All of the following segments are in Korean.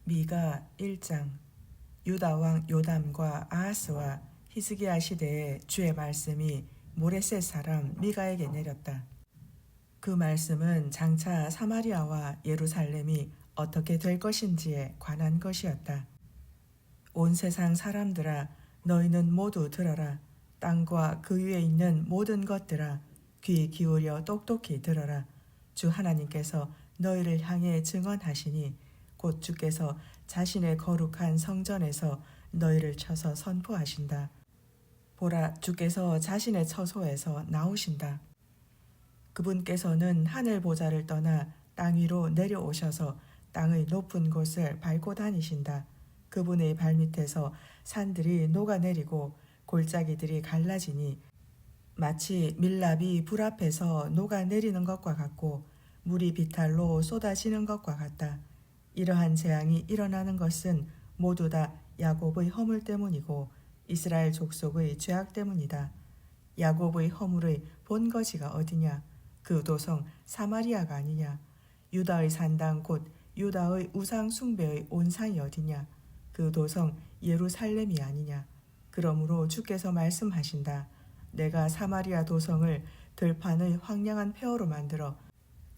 미가 1장. 유다 왕 요담과 아하스와 히스기야 시대에 주의 말씀이 모레셋 사람 미가에게 내렸다. 그 말씀은 장차 사마리아와 예루살렘이 어떻게 될 것인지에 관한 것이었다. 온 세상 사람들아, 너희는 모두 들어라. 땅과 그 위에 있는 모든 것들아, 귀 기울여 똑똑히 들어라. 주 하나님께서 너희를 향해 증언하시니 곧 주께서 자신의 거룩한 성전에서 너희를 쳐서 선포하신다. 보라, 주께서 자신의 처소에서 나오신다. 그분께서는 하늘 보좌를 떠나 땅 위로 내려오셔서 땅의 높은 곳을 밟고 다니신다. 그분의 발밑에서 산들이 녹아내리고 골짜기들이 갈라지니 마치 밀랍이 불 앞에서 녹아내리는 것과 같고 물이 비탈로 쏟아지는 것과 같다. 이러한 재앙이 일어나는 것은 모두 다 야곱의 허물 때문이고 이스라엘 족속의 죄악 때문이다. 야곱의 허물의 본거지가 어디냐? 그 도성 사마리아가 아니냐? 유다의 산당 곧 유다의 우상 숭배의 온상이 어디냐? 그 도성 예루살렘이 아니냐? 그러므로 주께서 말씀하신다. 내가 사마리아 도성을 들판의 황량한 폐허로 만들어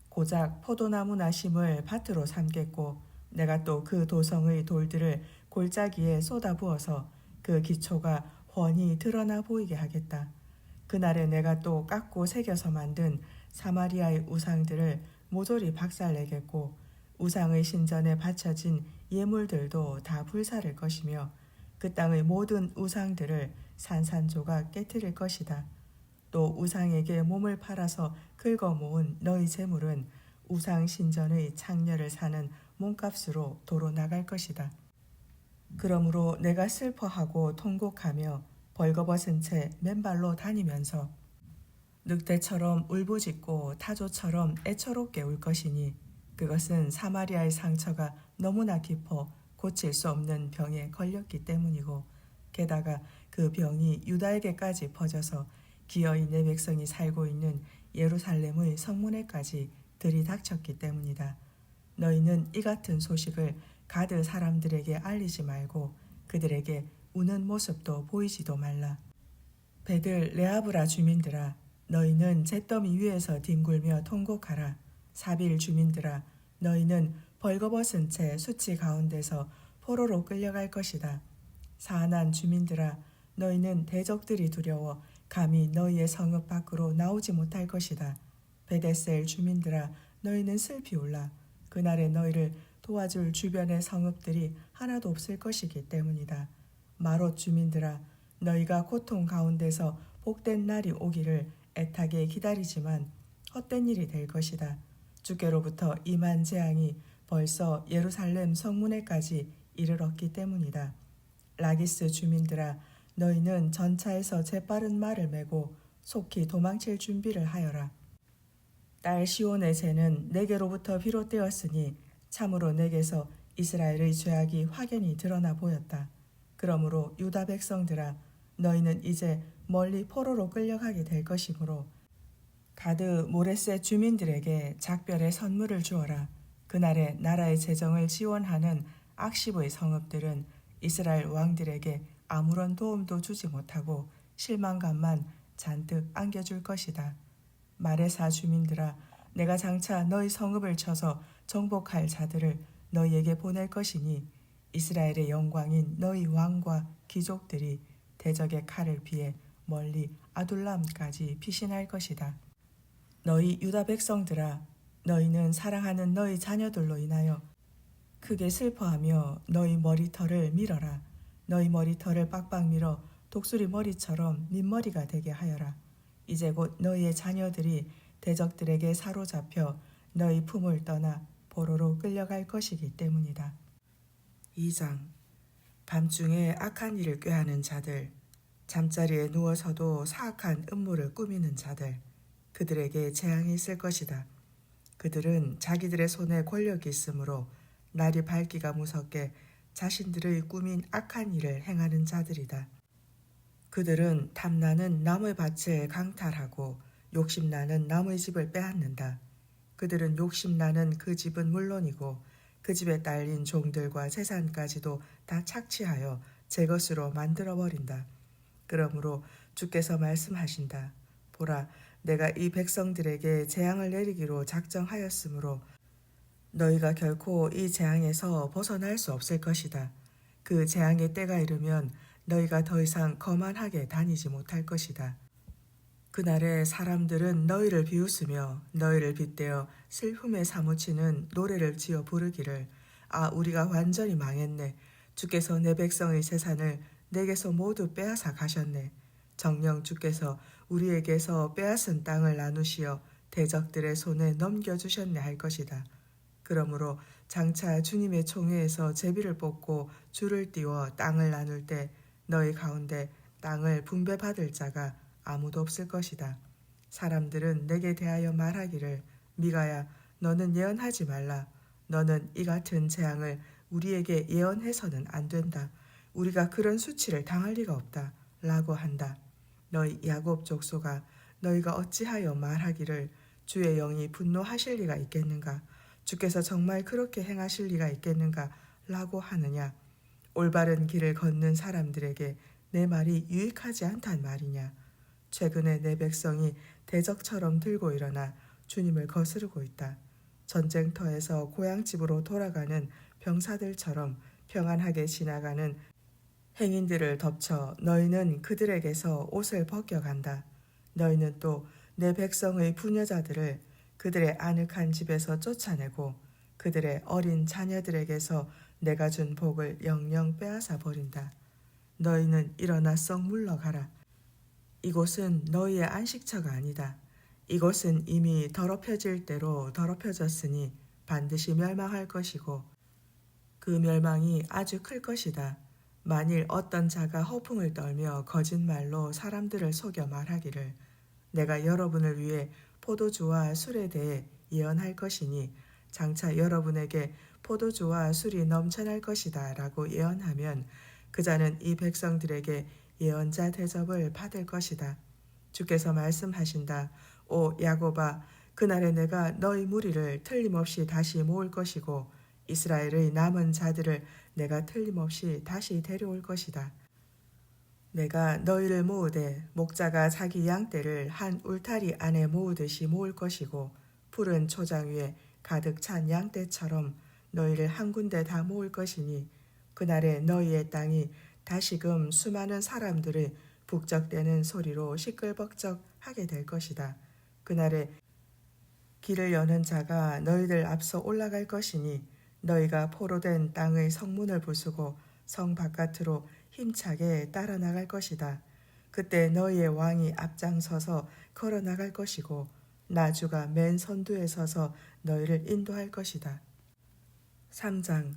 고작 포도나무나 심을 밭으로 삼겠고 내가 또 그 도성의 돌들을 골짜기에 쏟아부어서 그 기초가 훤히 드러나 보이게 하겠다. 그날에 내가 또 깎고 새겨서 만든 사마리아의 우상들을 모조리 박살내겠고 우상의 신전에 바쳐진 예물들도 다 불사를 것이며 그 땅의 모든 우상들을 산산조각 깨뜨릴 것이다. 또 우상에게 몸을 팔아서 긁어 모은 너희 재물은 우상 신전의 창녀를 사는 몸값으로 도로 나갈 것이다. 그러므로 내가 슬퍼하고 통곡하며 벌거벗은 채 맨발로 다니면서 늑대처럼 울부짖고 타조처럼 애처롭게 울 것이니 그것은 사마리아의 상처가 너무나 깊어 고칠 수 없는 병에 걸렸기 때문이고 게다가 그 병이 유다에게까지 퍼져서 기어이 내 백성이 살고 있는 예루살렘의 성문에까지 들이닥쳤기 때문이다. 너희는 이 같은 소식을 가드 사람들에게 알리지 말고 그들에게 우는 모습도 보이지도 말라. 베들 레아브라 주민들아, 너희는 잿더미 위에서 뒹굴며 통곡하라. 사빌 주민들아, 너희는 벌거벗은 채 수치 가운데서 포로로 끌려갈 것이다. 사안한 주민들아, 너희는 대적들이 두려워 감히 너희의 성읍 밖으로 나오지 못할 것이다. 베데셀 주민들아, 너희는 슬피 울라. 그날에 너희를 도와줄 주변의 성읍들이 하나도 없을 것이기 때문이다. 마롯 주민들아, 너희가 고통 가운데서 복된 날이 오기를 애타게 기다리지만 헛된 일이 될 것이다. 주께로부터 임한 재앙이 벌써 예루살렘 성문에까지 이르렀기 때문이다. 라기스 주민들아, 너희는 전차에서 재빠른 말을 메고 속히 도망칠 준비를 하여라. 딸 시온의 죄는 내게로부터 비롯되었으니 참으로 내게서 이스라엘의 죄악이 확연히 드러나 보였다. 그러므로 유다 백성들아, 너희는 이제 멀리 포로로 끌려가게 될 것이므로 가드 모레셋 주민들에게 작별의 선물을 주어라. 그날에 나라의 재정을 지원하는 악십의 성읍들은 이스라엘 왕들에게 아무런 도움도 주지 못하고 실망감만 잔뜩 안겨줄 것이다. 마레사 주민들아, 내가 장차 너희 성읍을 쳐서 정복할 자들을 너희에게 보낼 것이니 이스라엘의 영광인 너희 왕과 귀족들이 대적의 칼을 피해 멀리 아둘람까지 피신할 것이다. 너희 유다 백성들아, 너희는 사랑하는 너희 자녀들로 인하여 크게 슬퍼하며 너희 머리털을 밀어라. 너희 머리털을 빡빡 밀어 독수리 머리처럼 민머리가 되게 하여라. 이제 곧 너희의 자녀들이 대적들에게 사로잡혀 너희 품을 떠나 포로로 끌려갈 것이기 때문이다. 2장. 밤중에 악한 일을 꾀하는 자들, 잠자리에 누워서도 사악한 음모를 꾸미는 자들, 그들에게 재앙이 있을 것이다. 그들은 자기들의 손에 권력이 있으므로 날이 밝기가 무섭게 자신들의 꾸민 악한 일을 행하는 자들이다. 그들은 탐나는 나무의 밭을 강탈하고 욕심나는 나무의 집을 빼앗는다. 그들은 욕심나는 그 집은 물론이고 그 집에 딸린 종들과 재산까지도 다 착취하여 제 것으로 만들어버린다. 그러므로 주께서 말씀하신다. 보라, 내가 이 백성들에게 재앙을 내리기로 작정하였으므로 너희가 결코 이 재앙에서 벗어날 수 없을 것이다. 그 재앙의 때가 이르면 너희가 더 이상 거만하게 다니지 못할 것이다. 그날에 사람들은 너희를 비웃으며 너희를 빗대어 슬픔에 사무치는 노래를 지어 부르기를 아 우리가 완전히 망했네. 주께서 내 백성의 재산을 내게서 모두 빼앗아 가셨네. 정녕 주께서 우리에게서 빼앗은 땅을 나누시어 대적들의 손에 넘겨주셨네 할 것이다. 그러므로 장차 주님의 총회에서 제비를 뽑고 줄을 띄워 땅을 나눌 때 너희 가운데 땅을 분배받을 자가 아무도 없을 것이다. 사람들은 내게 대하여 말하기를 미가야 너는 예언하지 말라. 너는 이 같은 재앙을 우리에게 예언해서는 안 된다. 우리가 그런 수치를 당할 리가 없다. 라고 한다. 너희 야곱 족속아 너희가 어찌하여 말하기를 주의 영이 분노하실 리가 있겠는가? 주께서 정말 그렇게 행하실 리가 있겠는가? 라고 하느냐? 올바른 길을 걷는 사람들에게 내 말이 유익하지 않단 말이냐? 최근에 내 백성이 대적처럼 들고 일어나 주님을 거스르고 있다. 전쟁터에서 고향집으로 돌아가는 병사들처럼 평안하게 지나가는 행인들을 덮쳐 너희는 그들에게서 옷을 벗겨간다. 너희는 또 내 백성의 부녀자들을 그들의 아늑한 집에서 쫓아내고 그들의 어린 자녀들에게서 내가 준 복을 영영 빼앗아 버린다. 너희는 일어나 썩 물러가라. 이곳은 너희의 안식처가 아니다. 이곳은 이미 더럽혀질 대로 더럽혀졌으니 반드시 멸망할 것이고 그 멸망이 아주 클 것이다. 만일 어떤 자가 허풍을 떨며 거짓말로 사람들을 속여 말하기를 내가 여러분을 위해 포도주와 술에 대해 예언할 것이니 장차 여러분에게 포도주와 술이 넘쳐날 것이다 라고 예언하면 그 자는 이 백성들에게 예언자 대접을 받을 것이다. 주께서 말씀하신다. 오 야곱아 그날에 내가 너희 무리를 틀림없이 다시 모을 것이고 이스라엘의 남은 자들을 내가 틀림없이 다시 데려올 것이다. 내가 너희를 모으되 목자가 자기 양떼를 한 울타리 안에 모으듯이 모을 것이고 푸른 초장 위에 가득 찬 양떼처럼 너희를 한 군데 다 모을 것이니 그날에 너희의 땅이 다시금 수많은 사람들의 북적대는 소리로 시끌벅적하게 될 것이다. 그날에 길을 여는 자가 너희들 앞서 올라갈 것이니 너희가 포로된 땅의 성문을 부수고 성 바깥으로 힘차게 따라 나갈 것이다. 그때 너희의 왕이 앞장서서 걸어 나갈 것이고 나주가 맨 선두에 서서 너희를 인도할 것이다. 3장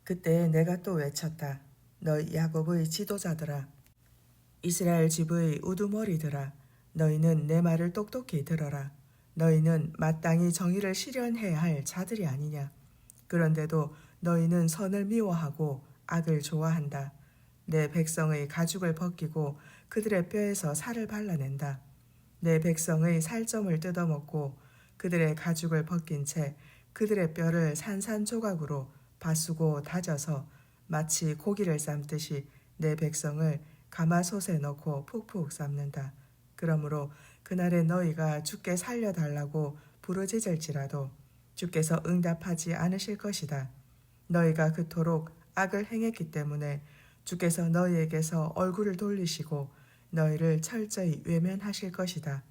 그때 내가 또 외쳤다. 너희 야곱의 지도자들아 이스라엘 집의 우두머리들아 너희는 내 말을 똑똑히 들어라. 너희는 마땅히 정의를 실현해야 할 자들이 아니냐. 그런데도 너희는 선을 미워하고 악을 좋아한다. 내 백성의 가죽을 벗기고 그들의 뼈에서 살을 발라낸다. 내 백성의 살점을 뜯어먹고 그들의 가죽을 벗긴 채 그들의 뼈를 산산조각으로 바수고 다져서 마치 고기를 삶듯이 내 백성을 가마솥에 넣고 푹푹 삶는다. 그러므로 그날에 너희가 주께 살려달라고 부르짖을지라도 주께서 응답하지 않으실 것이다. 너희가 그토록 악을 행했기 때문에 주께서 너희에게서 얼굴을 돌리시고 너희를 철저히 외면하실 것이다.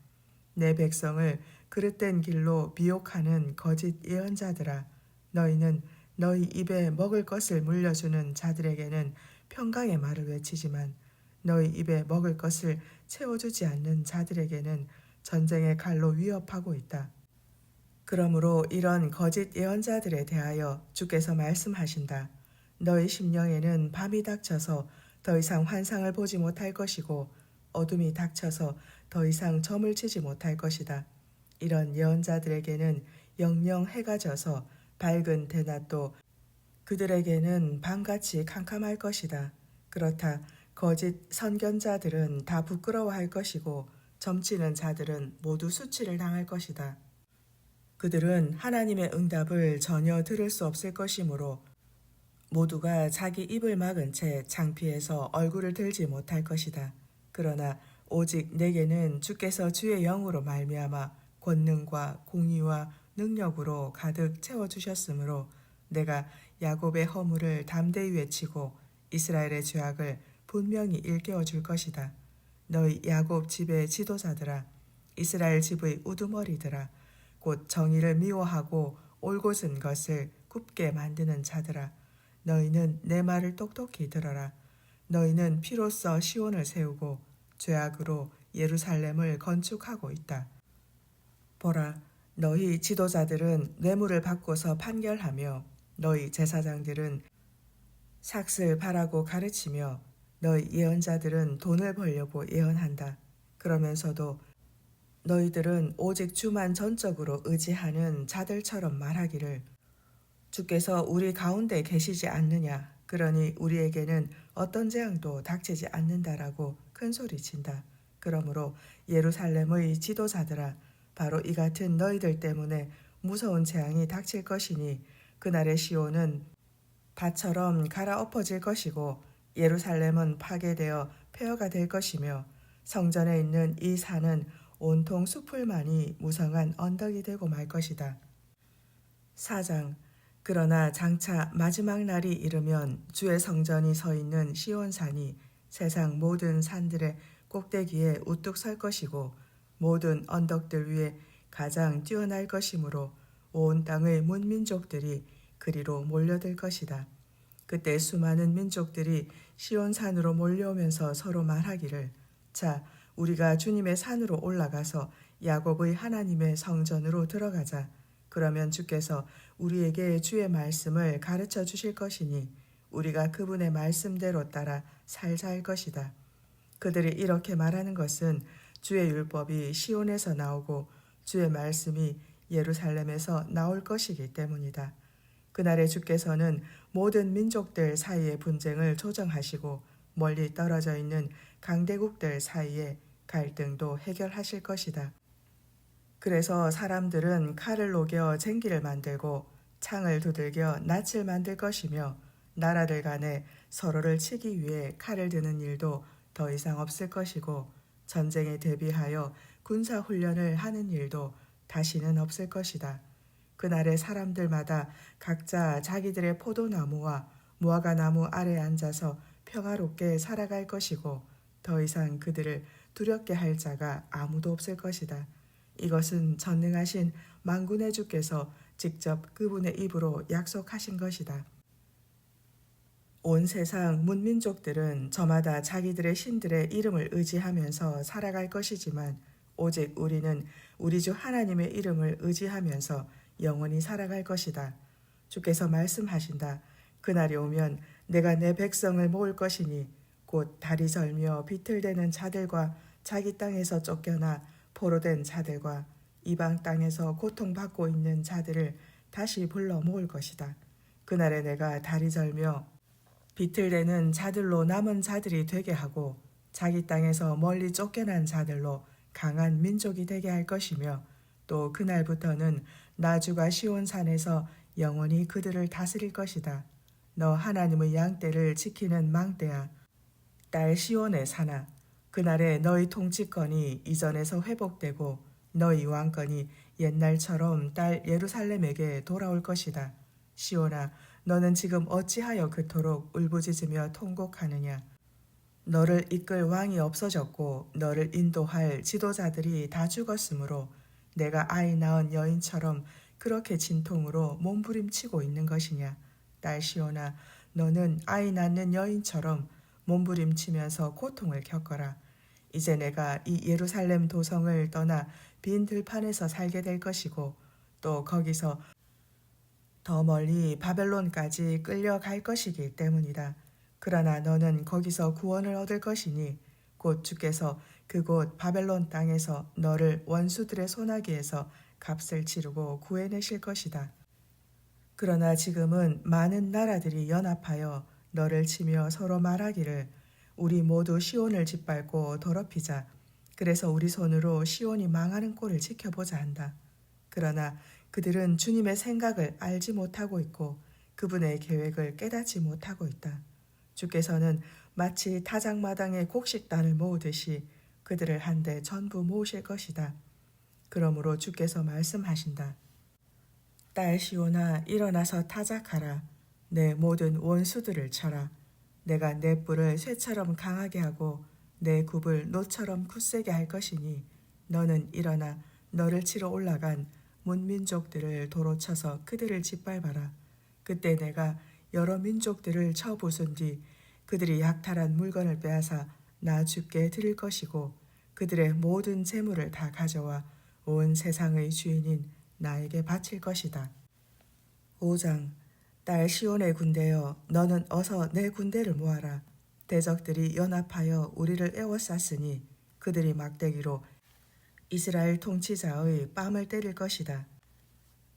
내 백성을 그릇된 길로 미혹하는 거짓 예언자들아 너희는 너희 입에 먹을 것을 물려주는 자들에게는 평강의 말을 외치지만 너희 입에 먹을 것을 채워주지 않는 자들에게는 전쟁의 칼로 위협하고 있다. 그러므로 이런 거짓 예언자들에 대하여 주께서 말씀하신다. 너희 심령에는 밤이 닥쳐서 더 이상 환상을 보지 못할 것이고 어둠이 닥쳐서 더 이상 점을 치지 못할 것이다. 이런 예언자들에게는 영영 해가 져서 밝은 대낮도 그들에게는 밤같이 캄캄할 것이다. 그렇다. 거짓 선견자들은 다 부끄러워할 것이고 점치는 자들은 모두 수치를 당할 것이다. 그들은 하나님의 응답을 전혀 들을 수 없을 것이므로 모두가 자기 입을 막은 채 창피해서 얼굴을 들지 못할 것이다. 그러나 오직 내게는 주께서 주의 영으로 말미암아 권능과 공의와 능력으로 가득 채워주셨으므로 내가 야곱의 허물을 담대히 외치고 이스라엘의 죄악을 분명히 일깨워 줄 것이다. 너희 야곱 집의 지도자들아, 이스라엘 집의 우두머리들아, 곧 정의를 미워하고 올곧은 것을 굽게 만드는 자들아, 너희는 내 말을 똑똑히 들어라. 너희는 피로써 시온을 세우고 죄악으로 예루살렘을 건축하고 있다. 보라, 너희 지도자들은 뇌물을 받고서 판결하며 너희 제사장들은 삭슬 바라고 가르치며 너희 예언자들은 돈을 벌려고 예언한다. 그러면서도 너희들은 오직 주만 전적으로 의지하는 자들처럼 말하기를 주께서 우리 가운데 계시지 않느냐. 그러니 우리에게는 어떤 재앙도 닥치지 않는다라고 큰 소리친다. 그러므로 예루살렘의 지도자들아, 바로 이 같은 너희들 때문에 무서운 재앙이 닥칠 것이니 그날의 시온은 밭처럼 갈아엎어질 것이고 예루살렘은 파괴되어 폐허가 될 것이며 성전에 있는 이 산은 온통 숲을만이 무성한 언덕이 되고 말 것이다. 4장. 그러나 장차 마지막 날이 이르면 주의 성전이 서 있는 시온산이 세상 모든 산들의 꼭대기에 우뚝 설 것이고 모든 언덕들 위에 가장 뛰어날 것이므로 온 땅의 문민족들이 그리로 몰려들 것이다. 그때 수많은 민족들이 시온산으로 몰려오면서 서로 말하기를 자, 우리가 주님의 산으로 올라가서 야곱의 하나님의 성전으로 들어가자. 그러면 주께서 우리에게 주의 말씀을 가르쳐 주실 것이니 우리가 그분의 말씀대로 따라 살자 할 것이다. 그들이 이렇게 말하는 것은 주의 율법이 시온에서 나오고 주의 말씀이 예루살렘에서 나올 것이기 때문이다. 그날에 주께서는 모든 민족들 사이의 분쟁을 조정하시고 멀리 떨어져 있는 강대국들 사이의 갈등도 해결하실 것이다. 그래서 사람들은 칼을 녹여 쟁기를 만들고 창을 두들겨 낫을 만들 것이며 나라들 간에 서로를 치기 위해 칼을 드는 일도 더 이상 없을 것이고 전쟁에 대비하여 군사훈련을 하는 일도 다시는 없을 것이다. 그날에 사람들마다 각자 자기들의 포도나무와 무화과나무 아래에 앉아서 평화롭게 살아갈 것이고 더 이상 그들을 두렵게 할 자가 아무도 없을 것이다. 이것은 전능하신 만군의 주께서 직접 그분의 입으로 약속하신 것이다. 온 세상 문민족들은 저마다 자기들의 신들의 이름을 의지하면서 살아갈 것이지만 오직 우리는 우리 주 하나님의 이름을 의지하면서 영원히 살아갈 것이다. 주께서 말씀하신다. 그날이 오면 내가 내 백성을 모을 것이니 곧 다리 절며 비틀대는 자들과 자기 땅에서 쫓겨나 포로된 자들과 이방 땅에서 고통받고 있는 자들을 다시 불러 모을 것이다. 그날에 내가 다리 절며 비틀대는 자들로 남은 자들이 되게 하고 자기 땅에서 멀리 쫓겨난 자들로 강한 민족이 되게 할 것이며 또 그날부터는 나주가 시온산에서 영원히 그들을 다스릴 것이다. 너 하나님의 양떼를 지키는 망대야. 딸 시온의 산아, 그날에 너희 통치권이 이전에서 회복되고 너희 왕권이 옛날처럼 딸 예루살렘에게 돌아올 것이다. 시온아, 너는 지금 어찌하여 그토록 울부짖으며 통곡하느냐. 너를 이끌 왕이 없어졌고 너를 인도할 지도자들이 다 죽었으므로 내가 아이 낳은 여인처럼 그렇게 진통으로 몸부림치고 있는 것이냐. 딸 시온아, 너는 아이 낳는 여인처럼 몸부림치면서 고통을 겪어라. 이제 내가 이 예루살렘 도성을 떠나 빈 들판에서 살게 될 것이고 또 거기서 더 멀리 바벨론까지 끌려갈 것이기 때문이다. 그러나 너는 거기서 구원을 얻을 것이니 곧 주께서 그곳 바벨론 땅에서 너를 원수들의 손아귀에서 값을 치르고 구해내실 것이다. 그러나 지금은 많은 나라들이 연합하여 너를 치며 서로 말하기를 우리 모두 시온을 짓밟고 더럽히자. 그래서 우리 손으로 시온이 망하는 꼴을 지켜보자 한다. 그러나 그들은 주님의 생각을 알지 못하고 있고 그분의 계획을 깨닫지 못하고 있다. 주께서는 마치 타작마당에 곡식단을 모으듯이 그들을 한데 전부 모으실 것이다. 그러므로 주께서 말씀하신다. 딸 시온아, 일어나서 타작하라. 내 모든 원수들을 쳐라. 내가 내 뿔을 쇠처럼 강하게 하고 내 굽을 노처럼 굳세게 할 것이니 너는 일어나 너를 치러 올라간 문민족들을 도로 쳐서 그들을 짓밟아라. 그때 내가 여러 민족들을 쳐 부순 뒤 그들이 약탈한 물건을 빼앗아 나 주께 드릴 것이고 그들의 모든 재물을 다 가져와 온 세상의 주인인 나에게 바칠 것이다. 5장. 딸 시온의 군대여, 너는 어서 내 군대를 모아라. 대적들이 연합하여 우리를 에워쌌으니 그들이 막대기로 이스라엘 통치자의 뺨을 때릴 것이다.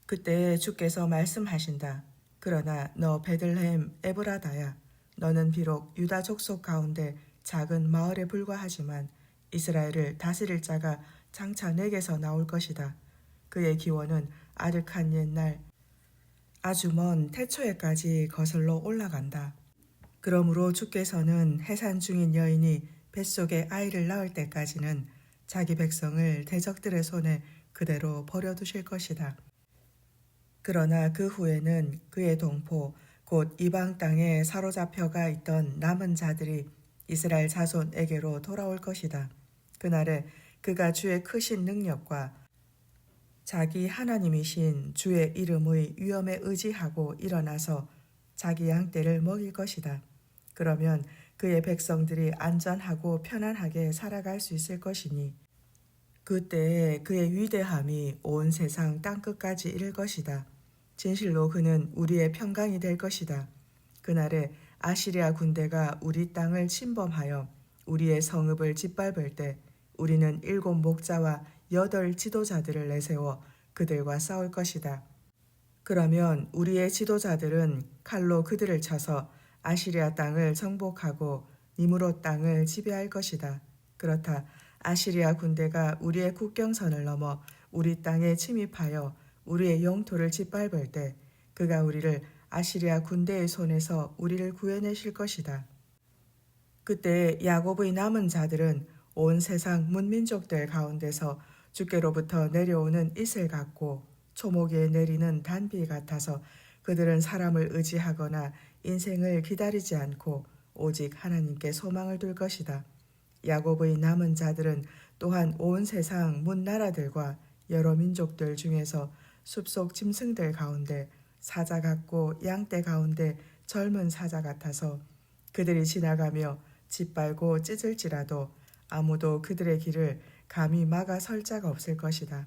그때 주께서 말씀하신다. 그러나 너 베들레헴 에브라다야, 너는 비록 유다 족속 가운데 작은 마을에 불과하지만 이스라엘을 다스릴 자가 장차 내게서 나올 것이다. 그의 기원은 아득한 옛날 아주 먼 태초에까지 거슬러 올라간다. 그러므로 주께서는 해산 중인 여인이 뱃속에 아이를 낳을 때까지는 자기 백성을 대적들의 손에 그대로 버려두실 것이다. 그러나 그 후에는 그의 동포 곧 이방 땅에 사로잡혀가 있던 남은 자들이 이스라엘 자손에게로 돌아올 것이다. 그날에 그가 주의 크신 능력과 자기 하나님이신 주의 이름의 위엄에 의지하고 일어나서 자기 양떼를 먹일 것이다. 그러면 그의 백성들이 안전하고 편안하게 살아갈 수 있을 것이니 그때에 그의 위대함이 온 세상 땅끝까지 이를 것이다. 진실로 그는 우리의 평강이 될 것이다. 그날에 아시리아 군대가 우리 땅을 침범하여 우리의 성읍을 짓밟을 때 우리는 7 목자와 8 지도자들을 내세워 그들과 싸울 것이다. 그러면 우리의 지도자들은 칼로 그들을 쳐서 아시리아 땅을 정복하고 니므롯 땅을 지배할 것이다. 그렇다. 아시리아 군대가 우리의 국경선을 넘어 우리 땅에 침입하여 우리의 영토를 짓밟을 때 그가 우리를 아시리아 군대의 손에서 우리를 구해내실 것이다. 그때 야곱의 남은 자들은 온 세상 문민족들 가운데서 주께로부터 내려오는 이슬 같고 초목에 내리는 단비 같아서 그들은 사람을 의지하거나 인생을 기다리지 않고 오직 하나님께 소망을 둘 것이다. 야곱의 남은 자들은 또한 온 세상 문나라들과 여러 민족들 중에서 숲속 짐승들 가운데 사자 같고 양떼 가운데 젊은 사자 같아서 그들이 지나가며 짓밟고 찢을지라도 아무도 그들의 길을 감히 막아 설 자가 없을 것이다.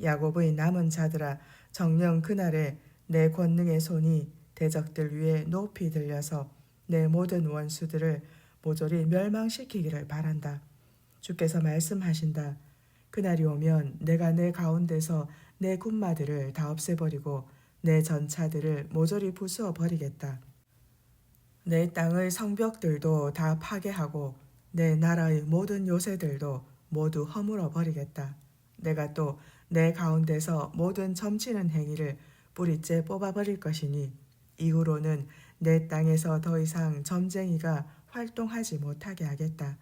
야곱의 남은 자들아, 정녕 그날에 내 권능의 손이 대적들 위에 높이 들려서 내 모든 원수들을 모조리 멸망시키기를 바란다. 주께서 말씀하신다. 그날이 오면 내가 내 가운데서 내 군마들을 다 없애버리고 내 전차들을 모조리 부수어 버리겠다. 내 땅의 성벽들도 다 파괴하고 내 나라의 모든 요새들도 모두 허물어 버리겠다. 내가 또 내 가운데서 모든 점치는 행위를 뿌리째 뽑아버릴 것이니 이후로는 내 땅에서 더 이상 점쟁이가 활동하지 못하게 하겠다.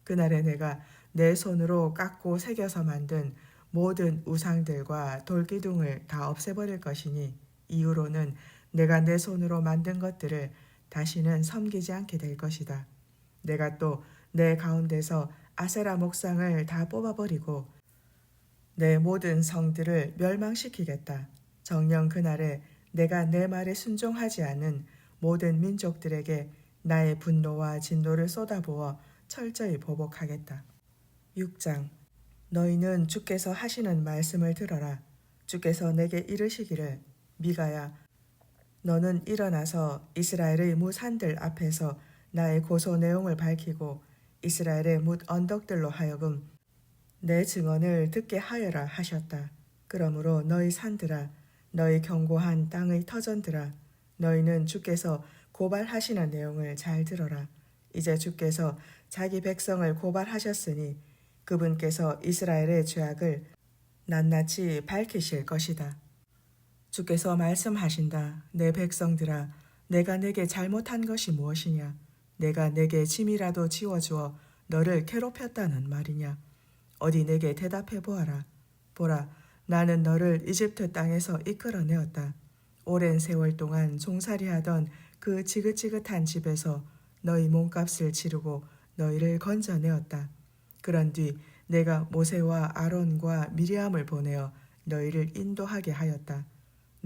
그날에 내가 내 손으로 깎고 새겨서 만든 모든 우상들과 돌기둥을 다 없애버릴 것이니 이후로는 내가 내 손으로 만든 것들을 다시는 섬기지 않게 될 것이다. 내가 또 내 가운데서 아세라 목상을 다 뽑아버리고 내 모든 성들을 멸망시키겠다. 정녕 그날에 내가 내 말에 순종하지 않은 모든 민족들에게 나의 분노와 진노를 쏟아부어 철저히 보복하겠다. 6장. 너희는 주께서 하시는 말씀을 들어라. 주께서 내게 이르시기를 미가야 너는 일어나서 이스라엘의 무산들 앞에서 나의 고소 내용을 밝히고 이스라엘의 뭇 언덕들로 하여금 내 증언을 듣게 하여라 하셨다. 그러므로 너희 산들아 너희 견고한 땅의 터전들아 너희는 주께서 고발하시는 내용을 잘 들어라. 이제 주께서 자기 백성을 고발하셨으니 그분께서 이스라엘의 죄악을 낱낱이 밝히실 것이다. 주께서 말씀하신다. 내 백성들아, 내가 내게 잘못한 것이 무엇이냐? 내가 내게 짐이라도 지워주어 너를 괴롭혔다는 말이냐? 어디 내게 대답해 보아라. 보라, 나는 너를 이집트 땅에서 이끌어내었다. 오랜 세월 동안 종살이하던 그 지긋지긋한 집에서 너희 몸값을 치르고 너희를 건져내었다. 그런 뒤 내가 모세와 아론과 미리암을 보내어 너희를 인도하게 하였다.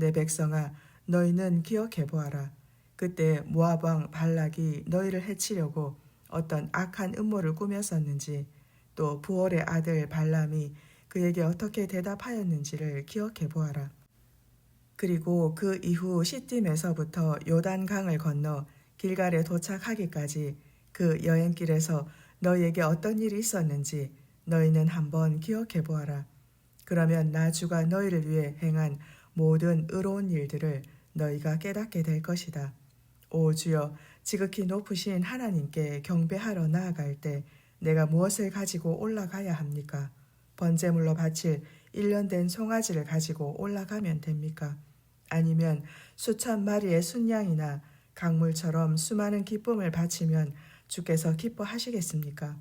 내 백성아, 너희는 기억해 보아라. 그때 모압 왕 발락이 너희를 해치려고 어떤 악한 음모를 꾸몄었는지, 또 부올의 아들 발람이 그에게 어떻게 대답하였는지를 기억해 보아라. 그리고 그 이후 시딤에서부터 요단강을 건너 길갈에 도착하기까지 그 여행길에서 너희에게 어떤 일이 있었는지 너희는 한번 기억해 보아라. 그러면 나 주가 너희를 위해 행한 모든 의로운 일들을 너희가 깨닫게 될 것이다. 오 주여, 지극히 높으신 하나님께 경배하러 나아갈 때 내가 무엇을 가지고 올라가야 합니까? 번제물로 바칠 1년 된 송아지를 가지고 올라가면 됩니까? 아니면 수천 마리의 순양이나 강물처럼 수많은 기쁨을 바치면 주께서 기뻐하시겠습니까?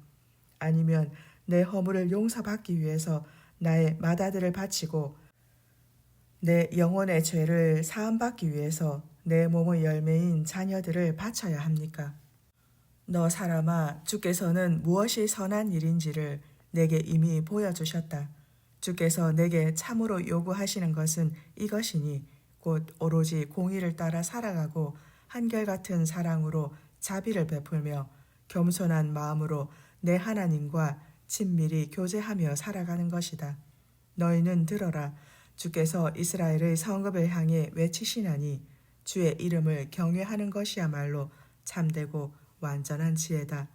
아니면 내 허물을 용서받기 위해서 나의 맏아들을 바치고 내 영혼의 죄를 사함받기 위해서 내 몸의 열매인 자녀들을 바쳐야 합니까? 너 사람아, 주께서는 무엇이 선한 일인지를 내게 이미 보여주셨다. 주께서 내게 참으로 요구하시는 것은 이것이니 곧 오로지 공의를 따라 살아가고 한결같은 사랑으로 자비를 베풀며 겸손한 마음으로 내 하나님과 친밀히 교제하며 살아가는 것이다. 너희는 들어라. 주께서 이스라엘의 성읍을 향해 외치시나니 주의 이름을 경외하는 것이야말로 참되고 완전한 지혜다.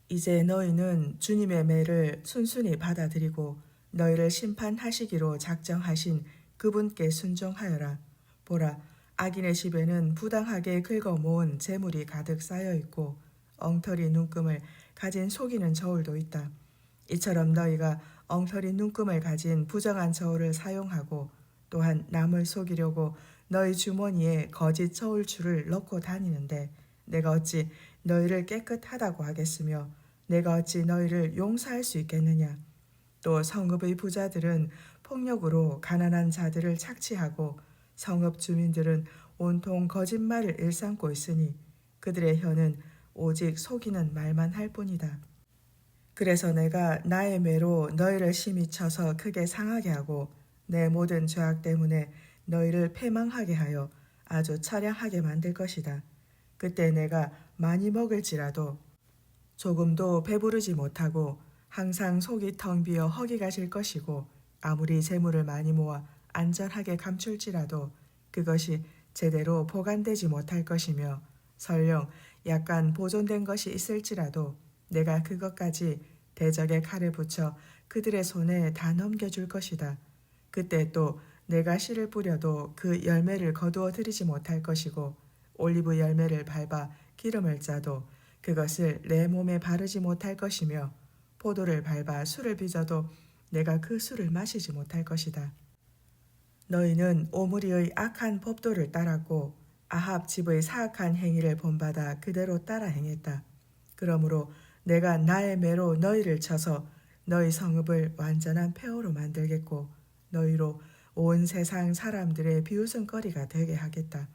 이제 너희는 주님의 매를 순순히 받아들이고 너희를 심판하시기로 작정하신 그분께 순종하여라. 보라, 악인의 집에는 부당하게 긁어 모은 재물이 가득 쌓여 있고 엉터리 눈금을 가진 속이는 저울도 있다. 이처럼 너희가 엉터리 눈금을 가진 부정한 저울을 사용하고 또한 남을 속이려고 너희 주머니에 거짓 저울추를 넣고 다니는데 내가 어찌 너희를 깨끗하다고 하겠으며 내가 어찌 너희를 용서할 수 있겠느냐? 또 성읍의 부자들은 폭력으로 가난한 자들을 착취하고 성읍 주민들은 온통 거짓말을 일삼고 있으니 그들의 혀는 오직 속이는 말만 할 뿐이다. 그래서 내가 나의 매로 너희를 심히 쳐서 크게 상하게 하고 내 모든 죄악 때문에 너희를 패망하게 하여 아주 처량하게 만들 것이다. 그때 내가 많이 먹을지라도 조금도 배부르지 못하고 항상 속이 텅 비어 허기가 질 것이고 아무리 재물을 많이 모아 안전하게 감출지라도 그것이 제대로 보관되지 못할 것이며 설령 약간 보존된 것이 있을지라도 내가 그것까지 대적의 칼에 붙여 그들의 손에 다 넘겨줄 것이다. 그때 또 내가 씨를 뿌려도 그 열매를 거두어 들이지 못할 것이고 올리브 열매를 밟아 기름을 짜도 그것을 내 몸에 바르지 못할 것이며 포도를 밟아 술을 빚어도 내가 그 술을 마시지 못할 것이다. 너희는 오므리의 악한 법도를 따랐고 아합 집의 사악한 행위를 본받아 그대로 따라 행했다. 그러므로 내가 나의 매로 너희를 쳐서 너희 성읍을 완전한 폐허로 만들겠고 너희로 온 세상 사람들의 비웃음거리가 되게 하겠다.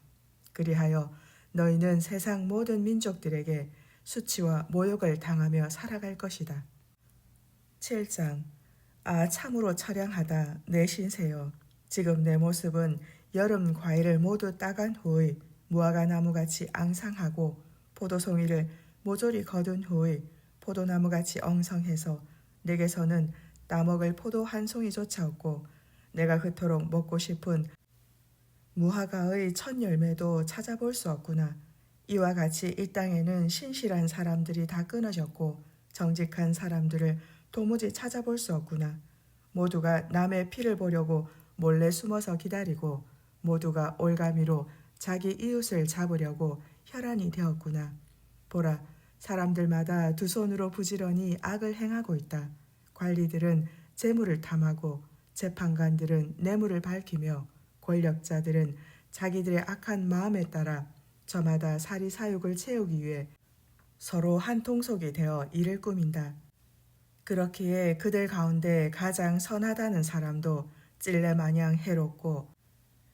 그리하여 너희는 세상 모든 민족들에게 수치와 모욕을 당하며 살아갈 것이다. 7장. 아, 참으로 처량하다 내 신세여. 지금 내 모습은 여름 과일을 모두 따간 후의 무화과 나무같이 앙상하고 포도송이를 모조리 거둔 후의 포도나무같이 엉성해서 내게서는 따먹을 포도 한 송이조차 없고 내가 그토록 먹고 싶은 무화과의 첫 열매도 찾아볼 수 없구나. 이와 같이 이 땅에는 신실한 사람들이 다 끊어졌고 정직한 사람들을 도무지 찾아볼 수 없구나. 모두가 남의 피를 보려고 몰래 숨어서 기다리고 모두가 올가미로 자기 이웃을 잡으려고 혈안이 되었구나. 보라, 사람들마다 두 손으로 부지런히 악을 행하고 있다. 관리들은 재물을 탐하고 재판관들은 뇌물을 밝히며 권력자들은 자기들의 악한 마음에 따라 저마다 사리사욕을 채우기 위해 서로 한 통속이 되어 일을 꾸민다. 그렇기에 그들 가운데 가장 선하다는 사람도 찔레 마냥 해롭고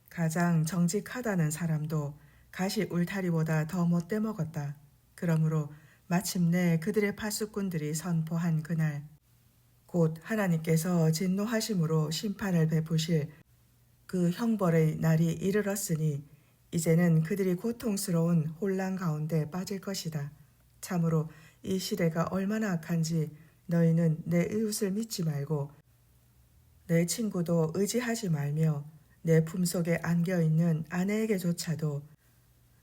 가장 정직하다는 사람도 가시 울타리보다 더 못돼 먹었다. 그러므로 마침내 그들의 파수꾼들이 선포한 그날 곧 하나님께서 진노하심으로 심판을 베푸실 그 형벌의 날이 이르렀으니 이제는 그들이 고통스러운 혼란 가운데 빠질 것이다. 참으로 이 시대가 얼마나 악한지 너희는 내 이웃을 믿지 말고 내 친구도 의지하지 말며 내 품속에 안겨있는 아내에게조차도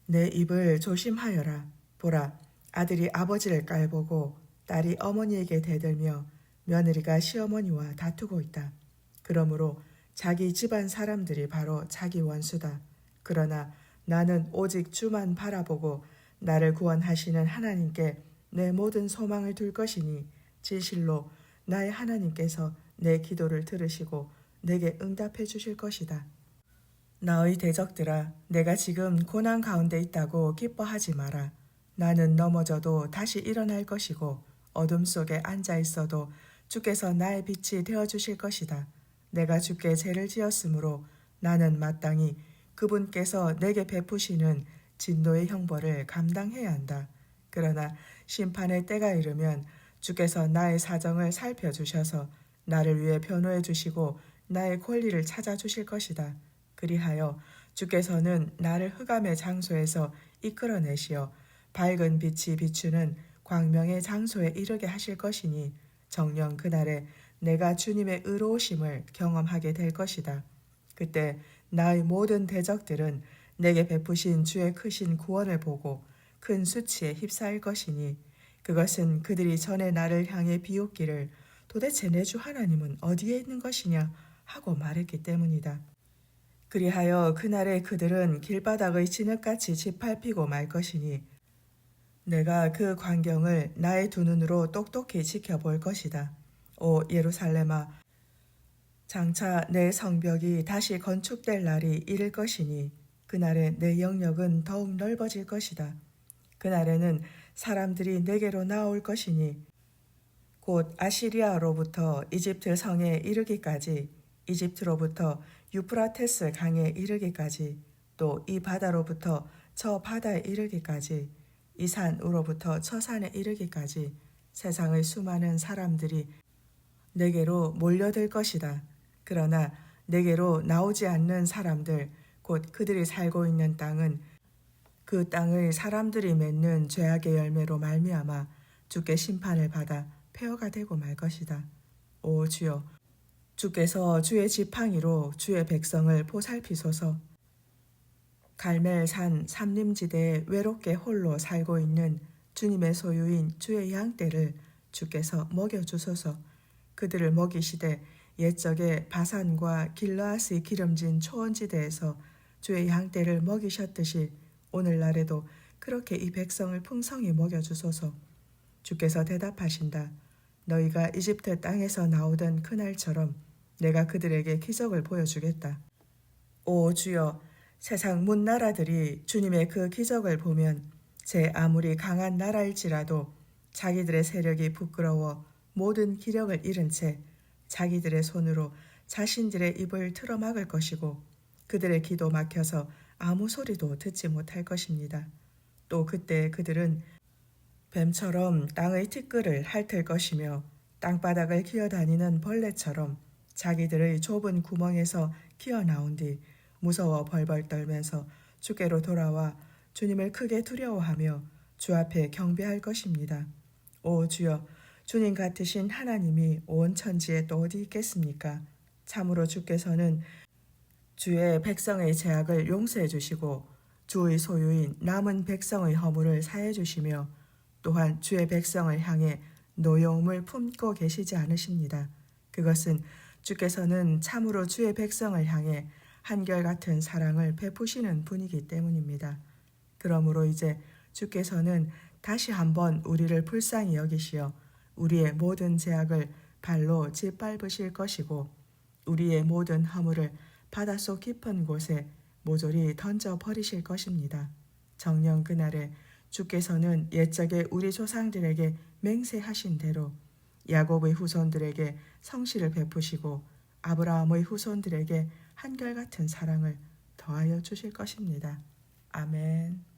내 입을 조심하여라. 보라, 아들이 아버지를 깔보고 딸이 어머니에게 대들며 며느리가 시어머니와 다투고 있다. 그러므로 자기 집안 사람들이 바로 자기 원수다. 그러나 나는 오직 주만 바라보고 나를 구원하시는 하나님께 내 모든 소망을 둘 것이니 진실로 나의 하나님께서 내 기도를 들으시고 내게 응답해 주실 것이다. 나의 대적들아, 내가 지금 고난 가운데 있다고 기뻐하지 마라. 나는 넘어져도 다시 일어날 것이고 어둠 속에 앉아 있어도 주께서 나의 빛이 되어 주실 것이다. 내가 주께 죄를 지었으므로 나는 마땅히 그분께서 내게 베푸시는 진노의 형벌을 감당해야 한다. 그러나 심판의 때가 이르면 주께서 나의 사정을 살펴주셔서 나를 위해 변호해 주시고 나의 권리를 찾아주실 것이다. 그리하여 주께서는 나를 흑암의 장소에서 이끌어내시어 밝은 빛이 비추는 광명의 장소에 이르게 하실 것이니 정녕 그날에 내가 주님의 의로우심을 경험하게 될 것이다. 그때 나의 모든 대적들은 내게 베푸신 주의 크신 구원을 보고 큰 수치에 휩싸일 것이니 그것은 그들이 전에 나를 향해 비웃기를 도대체 내 주 하나님은 어디에 있는 것이냐 하고 말했기 때문이다. 그리하여 그날에 그들은 길바닥의 진흙같이 짓밟히고 말 것이니 내가 그 광경을 나의 두 눈으로 똑똑히 지켜볼 것이다. 오 예루살렘아, 장차 내 성벽이 다시 건축될 날이 이를 것이니 그날에 내 영역은 더욱 넓어질 것이다. 그날에는 사람들이 내게로 나올 것이니 곧 아시리아로부터 이집트 성에 이르기까지, 이집트로부터 유프라테스 강에 이르기까지, 또 이 바다로부터 저 바다에 이르기까지, 이 산으로부터 저 산에 이르기까지 세상의 수많은 사람들이 내게로 몰려들 것이다. 그러나 내게로 나오지 않는 사람들, 곧 그들이 살고 있는 땅은 그 땅의 사람들이 맺는 죄악의 열매로 말미암아 주께 심판을 받아 폐허가 되고 말 것이다. 오 주여, 주께서 주의 지팡이로 주의 백성을 보살피소서. 갈멜산 삼림지대에 외롭게 홀로 살고 있는 주님의 소유인 주의 양떼를 주께서 먹여주소서. 그들을 먹이시되 옛적에 바산과 길르앗의 기름진 초원지대에서 주의 양떼를 먹이셨듯이 오늘날에도 그렇게 이 백성을 풍성히 먹여주소서. 주께서 대답하신다. 너희가 이집트 땅에서 나오던 그날처럼 내가 그들에게 기적을 보여주겠다. 오 주여, 세상 문 나라들이 주님의 그 기적을 보면 제 아무리 강한 나라일지라도 자기들의 세력이 부끄러워 모든 기력을 잃은 채 자기들의 손으로 자신들의 입을 틀어막을 것이고 그들의 귀도 막혀서 아무 소리도 듣지 못할 것입니다. 또 그때 그들은 뱀처럼 땅의 티끌을 핥을 것이며 땅바닥을 기어다니는 벌레처럼 자기들의 좁은 구멍에서 기어나온 뒤 무서워 벌벌 떨면서 주께로 돌아와 주님을 크게 두려워하며 주 앞에 경배할 것입니다. 오 주여, 주님 같으신 하나님이 온 천지에 또 어디 있겠습니까? 참으로 주께서는 주의 백성의 죄악을 용서해 주시고 주의 소유인 남은 백성의 허물을 사해 주시며 또한 주의 백성을 향해 노여움을 품고 계시지 않으십니다. 그것은 주께서는 참으로 주의 백성을 향해 한결같은 사랑을 베푸시는 분이기 때문입니다. 그러므로 이제 주께서는 다시 한번 우리를 불쌍히 여기시어 우리의 모든 죄악을 발로 짓밟으실 것이고 우리의 모든 허물을 바닷속 깊은 곳에 모조리 던져 버리실 것입니다. 정녕 그날에 주께서는 옛적에 우리 조상들에게 맹세하신 대로 야곱의 후손들에게 성실을 베푸시고 아브라함의 후손들에게 한결같은 사랑을 더하여 주실 것입니다. 아멘.